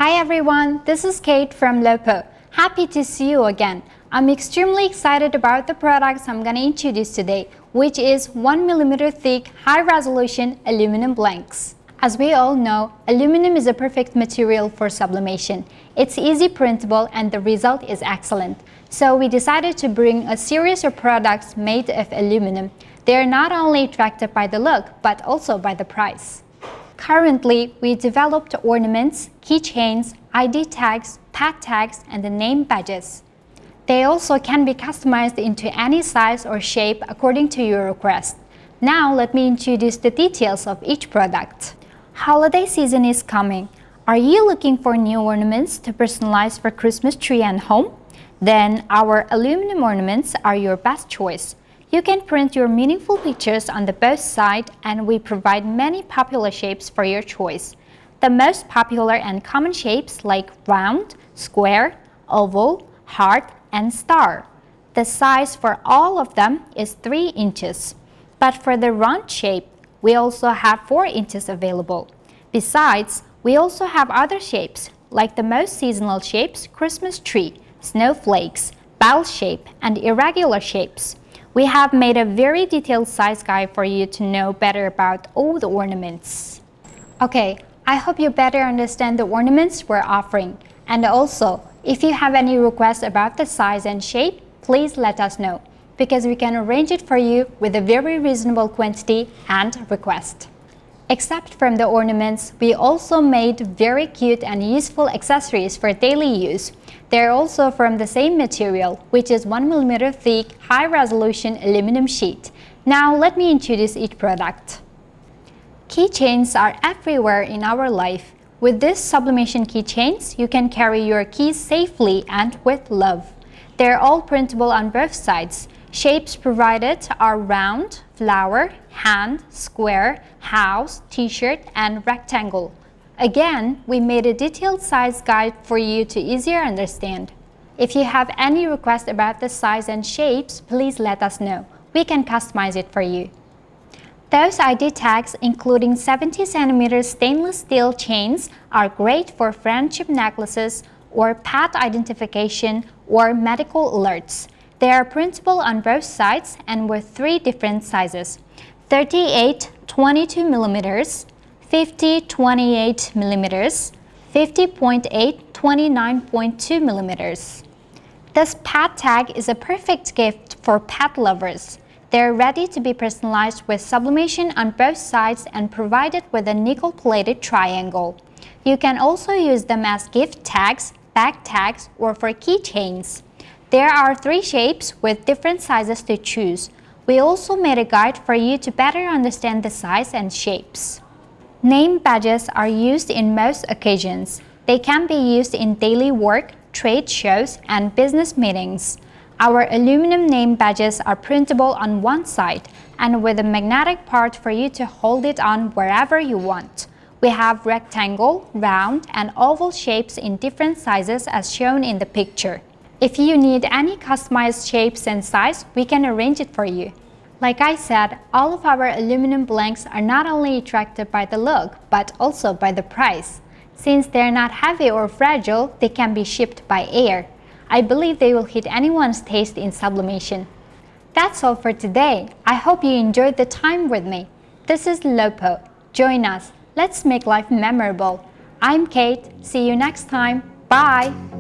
Hi everyone, this is Kate from Lopo. Happy to see you again. I'm extremely excited about the products I'm going to introduce today, which is 1mm thick high-resolution aluminum blanks. As we all know, aluminum is a perfect material for sublimation. It's easy printable and the result is excellent. So we decided to bring a series of products made of aluminum. They are not only attractive by the look, but also by the price. Currently, we developed ornaments, keychains, ID tags, pad tags, and the name badges. They also can be customized into any size or shape according to your request. Now, let me introduce the details of each product. Holiday season is coming. Are you looking for new ornaments to personalize for Christmas tree and home? Then our aluminum ornaments are your best choice. You can print your meaningful pictures on the both sides, and we provide many popular shapes for your choice. The most popular and common shapes like round, square, oval, heart, and star. The size for all of them is 3 inches. But for the round shape, we also have 4 inches available. Besides, we also have other shapes like the most seasonal shapes, Christmas tree, snowflakes, bell shape, and irregular shapes. We have made a very detailed size guide for you to know better about all the ornaments. Okay, I hope you better understand the ornaments we're offering. And also, if you have any requests about the size and shape, please let us know, because we can arrange it for you with a very reasonable quantity and request. Except from the ornaments, we also made very cute and useful accessories for daily use. They're also from the same material, which is 1mm thick, high-resolution aluminum sheet. Now let me introduce each product. Keychains are everywhere in our life. With these sublimation keychains, you can carry your keys safely and with love. They're all printable on both sides. Shapes provided are round, flower, hand, square, house, t-shirt, and rectangle. Again, we made a detailed size guide for you to easier understand. If you have any request about the size and shapes, please let us know. We can customize it for you. Those ID tags, including 70 cm stainless steel chains, are great for friendship necklaces or pet identification or medical alerts. They are printable on both sides and with 3 different sizes: 38 22mm, 50 28mm, 50.8 29.2mm. This pet tag is a perfect gift for pet lovers. They're ready to be personalized with sublimation on both sides and provided with a nickel-plated triangle. You can also use them as gift tags, bag tags, or for keychains. There are 3 shapes with different sizes to choose. We also made a guide for you to better understand the size and shapes. Name badges are used in most occasions. They can be used in daily work, trade shows, and business meetings. Our aluminum name badges are printable on one side and with a magnetic part for you to hold it on wherever you want. We have rectangle, round, and oval shapes in different sizes as shown in the picture. If you need any customized shapes and size, we can arrange it for you. Like I said, all of our aluminum blanks are not only attractive by the look, but also by the price. Since they're not heavy or fragile, they can be shipped by air. I believe they will hit anyone's taste in sublimation. That's all for today. I hope you enjoyed the time with me. This is Lopo. Join us. Let's make life memorable. I'm Kate. See you next time. Bye!